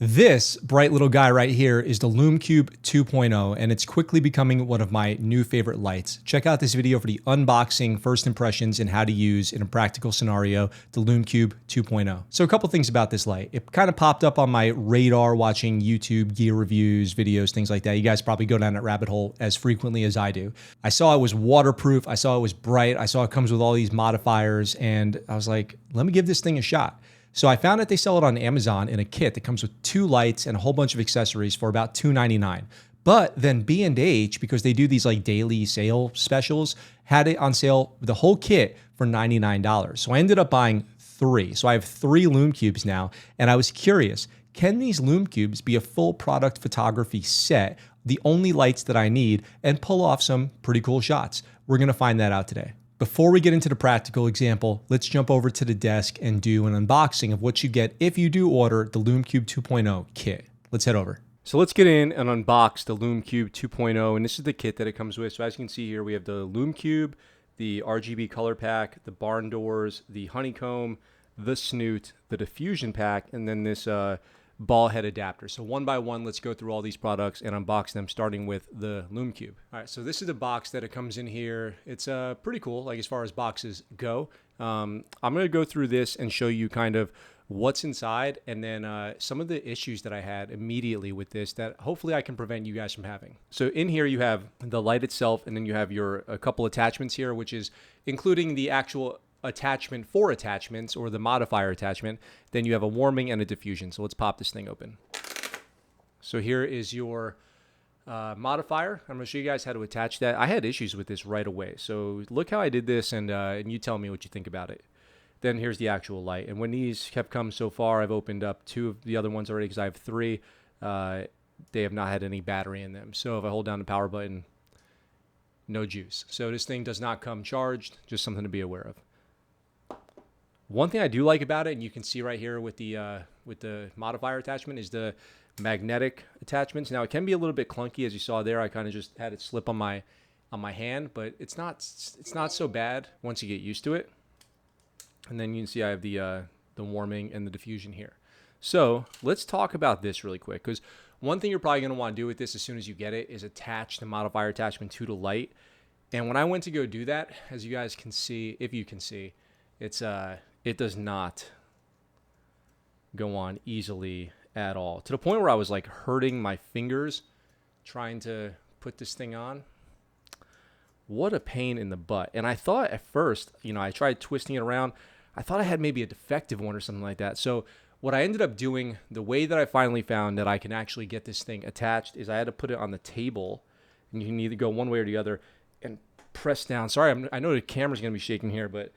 This bright little guy right here is the Lumecube 2.0, and it's quickly becoming one of my new favorite lights. Check out this video for the unboxing, first impressions, and how to use in a practical scenario the Lumecube 2.0. So a couple things about this light. It kind of popped up on my radar watching YouTube gear reviews, videos, things like that. You guys probably go down that rabbit hole as frequently as I do. I saw it was waterproof. I saw it was bright. I saw it comes with all these modifiers, and I was like, let me give this thing a shot. So I found that they sell it on Amazon in a kit that comes with 2 lights and a whole bunch of accessories for about $2.99. But then B&H, because they do these like daily sale specials, had it on sale, the whole kit, for $99. So I ended up buying 3. So I have 3 Lumecubes now, and I was curious, can these Lumecubes be a full product photography set, the only lights that I need, and pull off some pretty cool shots? We're gonna find that out today. Before we get into the practical example, let's jump over to the desk and do an unboxing of what you get if you do order the Lumecube 2.0 kit. Let's head over. So let's get in and unbox the Lumecube 2.0, and this is the kit that it comes with. So as you can see here, we have the Lumecube, the RGB color pack, the barn doors, the honeycomb, the snoot, the diffusion pack, and then this ball head adapter. So one by one, let's go through all these products and unbox them, starting with the Lumecube. All right, so this is the box that it comes in here. It's pretty cool, like as far as boxes go. I'm gonna go through this and show you kind of what's inside, and then some of the issues that I had immediately with this that hopefully I can prevent you guys from having. So in here you have the light itself, and then you have a couple attachments here, which is including the actual attachment for attachments, or the modifier attachment. Then you have a warming and a diffusion. So let's pop this thing open. So here is your modifier. I'm going to show you guys how to attach that. I had issues with this right away. So look how I did this, and you tell me what you think about it. Then here's the actual light. And when these have come so far, I've opened up 2 of the other ones already because I have 3. They have not had any battery in them. So if I hold down the power button, no juice. So this thing does not come charged. Just something to be aware of. One thing I do like about it, and you can see right here with the modifier attachment, is the magnetic attachments. Now it can be a little bit clunky, as you saw there. I kind of just had it slip on my hand, but it's not so bad once you get used to it. And then you can see I have the warming and the diffusion here. So let's talk about this really quick, because one thing you're probably going to want to do with this as soon as you get it is attach the modifier attachment to the light. And when I went to go do that, as you guys can see, if you can see, it does not go on easily at all, to the point where I was like hurting my fingers trying to put this thing on. What a pain in the butt. And I thought at first, I tried twisting it around. I thought I had maybe a defective one or something like that. So what I ended up doing, the way that I finally found that I can actually get this thing attached, is I had to put it on the table, and you can either go one way or the other and press down. Sorry, I know the camera's going to be shaking here, but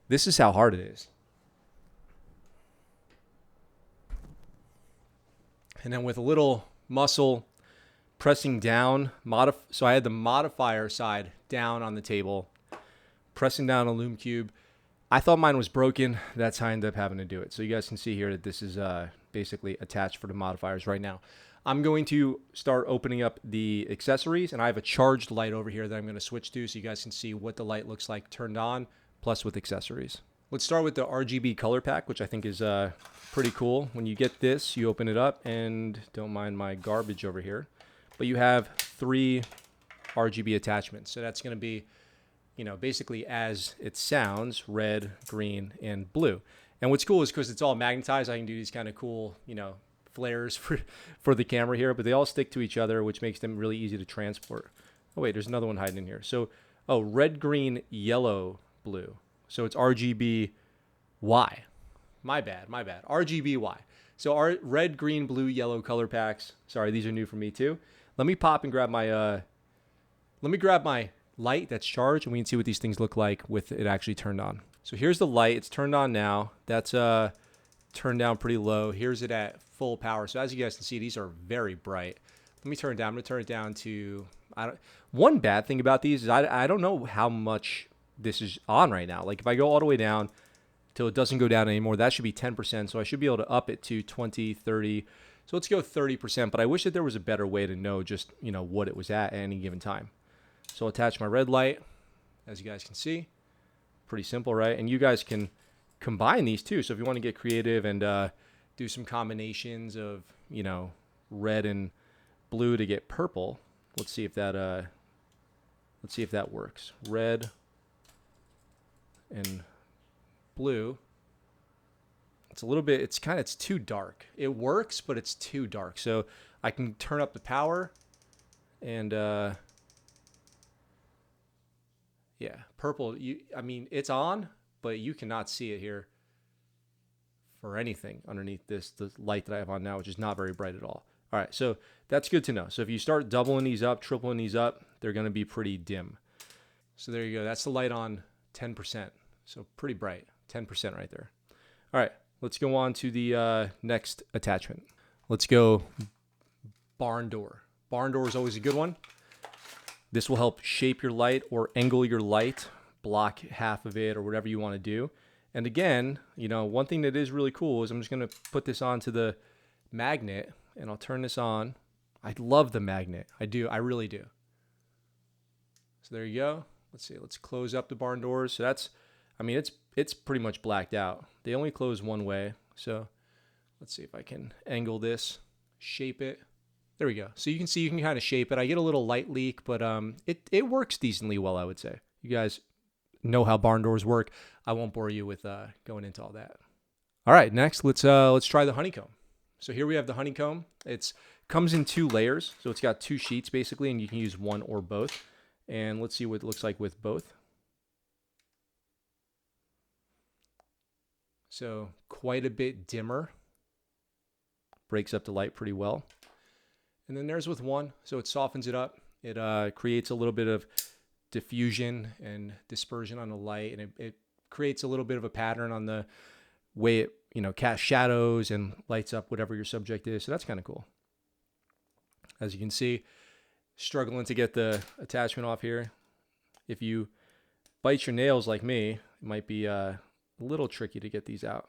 this is how hard it is. And then with a little muscle pressing down, so I had the modifier side down on the table, pressing down a Lumecube. I thought mine was broken. That's how I ended up having to do it. So you guys can see here that this is basically attached for the modifiers right now. I'm going to start opening up the accessories, and I have a charged light over here that I'm going to switch to so you guys can see what the light looks like turned on, plus with accessories. Let's start with the RGB color pack, which I think is pretty cool. When you get this, you open it up, and don't mind my garbage over here, but you have 3 RGB attachments. So that's going to be, basically as it sounds, red, green, and blue. And what's cool is because it's all magnetized, I can do these kind of cool, flares for the camera here, but they all stick to each other, which makes them really easy to transport. Oh wait, there's another one hiding in here. So, red, green, yellow, blue. So it's RGB Y. My bad. RGB Y. So our red, green, blue, yellow color packs. Sorry, these are new for me too. Let me pop and grab my light that's charged, and we can see what these things look like with it actually turned on. So here's the light. It's turned on now. That's turned down pretty low. Here's it at full power. So as you guys can see, these are very bright. Let me turn it down. I'm going to turn it down to, one bad thing about these is I don't know how much this is on right now. Like if I go all the way down till it doesn't go down anymore, that should be 10%. So I should be able to up it to 20, 30. So let's go 30%, but I wish that there was a better way to know just, what it was at any given time. So I'll attach my red light, as you guys can see. Pretty simple, right? And you guys can combine these too. So if you want to get creative and do some combinations of, you know, red and blue to get purple. Let's see if that works. Red and blue. It's a little bit, it's too dark. It works, but it's too dark. So I can turn up the power and yeah, purple. I mean, it's on, but you cannot see it here for anything underneath the light that I have on now, which is not very bright at all. All right, so that's good to know. So if you start doubling these up, tripling these up, they're going to be pretty dim. So there you go. That's the light on 10%. So pretty bright, 10% right there. All right, let's go on to the next attachment. Let's go barn door. Barn door is always a good one. This will help shape your light or angle your light, block half of it or whatever you want to do. And again, you know, one thing that is really cool is I'm just going to put this onto the magnet and I'll turn this on. I love the magnet. I do. I really do. So there you go. Let's see. Let's close up the barn doors. So that's, I mean, it's pretty much blacked out. They only close one way. So let's see if I can angle this, shape it. There we go. So you can see you can kind of shape it. I get a little light leak, but it works decently well, I would say. You guys know how barn doors work. I won't bore you with going into all that. All right, next let's try the honeycomb. So here we have the honeycomb. It's comes in 2 layers, so it's got 2 sheets basically, and you can use one or both. And let's see what it looks like with both. So quite a bit dimmer. Breaks up the light pretty well. And then there's with one, so it softens it up. It creates a little bit of diffusion and dispersion on the light, and it creates a little bit of a pattern on the way it, you know, casts shadows and lights up whatever your subject is. So that's kind of cool. As you can see, struggling to get the attachment off here. If you bite your nails like me, it might be a little tricky to get these out.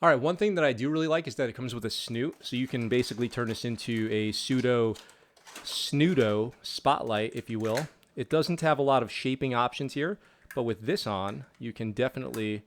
All right, one thing that I do really like is that it comes with a snoot. So you can basically turn this into a pseudo spotlight, if you will. It doesn't have a lot of shaping options here, but with this on, you can definitely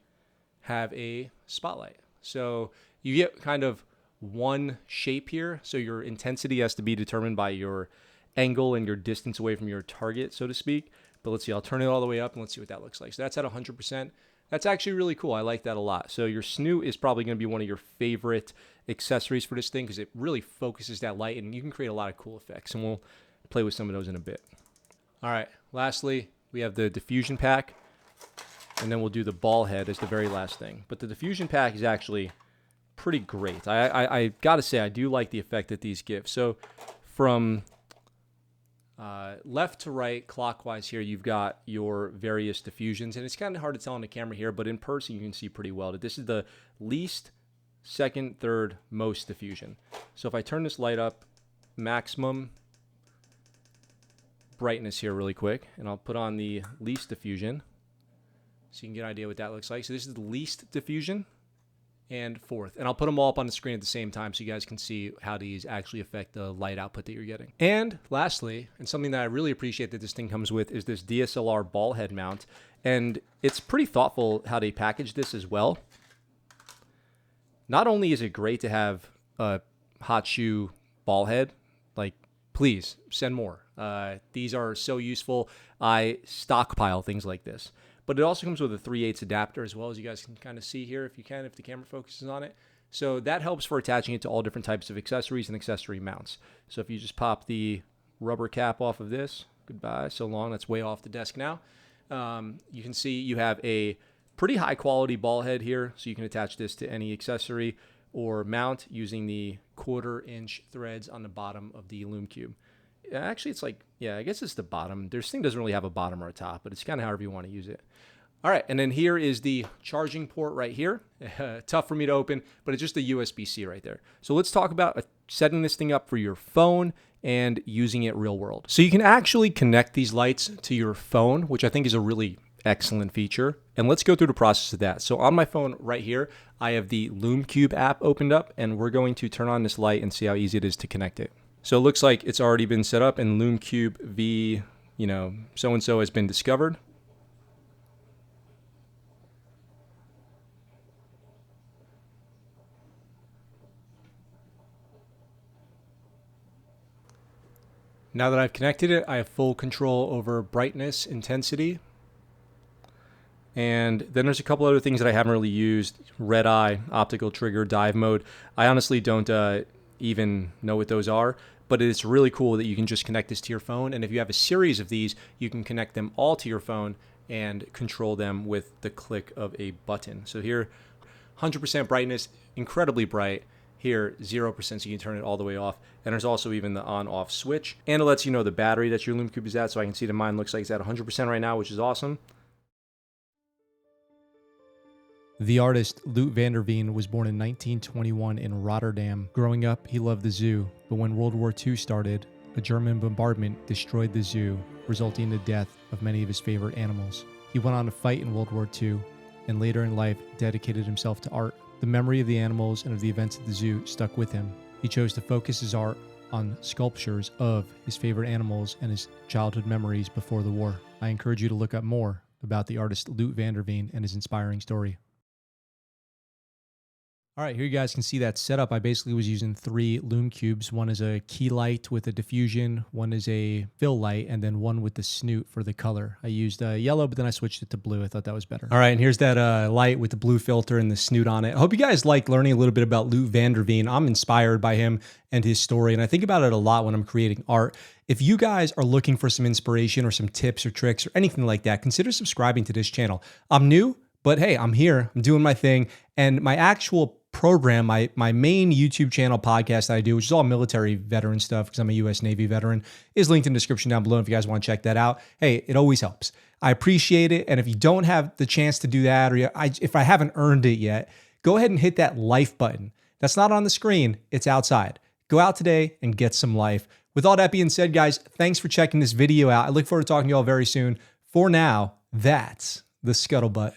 have a spotlight. So you get kind of one shape here. So your intensity has to be determined by your angle and your distance away from your target, so to speak. But let's see, I'll turn it all the way up and let's see what that looks like. So that's at 100%. That's actually really cool. I like that a lot. So your snoot is probably going to be one of your favorite accessories for this thing because it really focuses that light and you can create a lot of cool effects. And we'll play with some of those in a bit. All right. Lastly, we have the Diffusion Pack. And then we'll do the ball head as the very last thing. But the Diffusion Pack is actually pretty great. I got to say, I do like the effect that these give. So from left to right, clockwise here, you've got your various diffusions. And it's kind of hard to tell on the camera here, but in person, you can see pretty well that this is the least, second, third, most diffusion. So if I turn this light up, maximum brightness here really quick, and I'll put on the least diffusion so you can get an idea what that looks like. So this is the least diffusion and fourth. And I'll put them all up on the screen at the same time so you guys can see how these actually affect the light output that you're getting. And lastly, and something that I really appreciate that this thing comes with, is this DSLR ball head mount. And it's pretty thoughtful how they package this as well. Not only is it great to have a hot shoe ball head, like, please send more. These are so useful. I stockpile things like this. But it also comes with a 3/8 adapter as well, as you guys can kind of see here if you can, if the camera focuses on it. So that helps for attaching it to all different types of accessories and accessory mounts. So if you just pop the rubber cap off of this, goodbye, so long, that's way off the desk now. You can see you have a pretty high quality ball head here, so you can attach this to any accessory or mount using the 1/4-inch threads on the bottom of the Lumecube. Actually, it's like, yeah, I guess it's the bottom. This thing doesn't really have a bottom or a top, but it's kind of however you want to use it. All right, and then here is the charging port right here. Tough for me to open, but it's just a USB-C right there. So let's talk about setting this thing up for your phone and using it real world. So you can actually connect these lights to your phone, which I think is a really excellent feature. And let's go through the process of that. So on my phone right here, I have the Lumecube app opened up, and we're going to turn on this light and see how easy it is to connect it. So it looks like it's already been set up and Lumecube V, so-and-so has been discovered. Now that I've connected it, I have full control over brightness, intensity. And then there's a couple other things that I haven't really used. Red eye, optical trigger, dive mode. I honestly don't even know what those are, but it's really cool that you can just connect this to your phone. And if you have a series of these, you can connect them all to your phone and control them with the click of a button. So here, 100% brightness, incredibly bright. Here, 0%, so you can turn it all the way off. And there's also even the on-off switch. And it lets you know the battery that your Lumecube is at, so I can see that mine looks like it's at 100% right now, which is awesome. The artist Loot van der Veen was born in 1921 in Rotterdam. Growing up, he loved the zoo, but when World War II started, a German bombardment destroyed the zoo, resulting in the death of many of his favorite animals. He went on to fight in World War II, and later in life dedicated himself to art. The memory of the animals and of the events at the zoo stuck with him. He chose to focus his art on sculptures of his favorite animals and his childhood memories before the war. I encourage you to look up more about the artist Loot van der Veen and his inspiring story. All right, here you guys can see that setup. I basically was using 3 Lumecubes. One is a key light with a diffusion, one is a fill light, and then one with the snoot for the color. I used yellow, but then I switched it to blue. I thought that was better. All right, and here's that light with the blue filter and the snoot on it. I hope you guys like learning a little bit about Loot van der Veen. I'm inspired by him and his story, and I think about it a lot when I'm creating art. If you guys are looking for some inspiration or some tips or tricks or anything like that, consider subscribing to this channel. I'm new, but hey, I'm here. I'm doing my thing, and my actual program, my main YouTube channel podcast that I do, which is all military veteran stuff because I'm a US Navy veteran, is linked in the description down below if you guys want to check that out. Hey, it always helps. I appreciate it. And if you don't have the chance to do that, or if I haven't earned it yet, go ahead and hit that life button. That's not on the screen. It's outside. Go out today and get some life. With all that being said, guys, thanks for checking this video out. I look forward to talking to you all very soon. For now, that's the Scuttlebutt.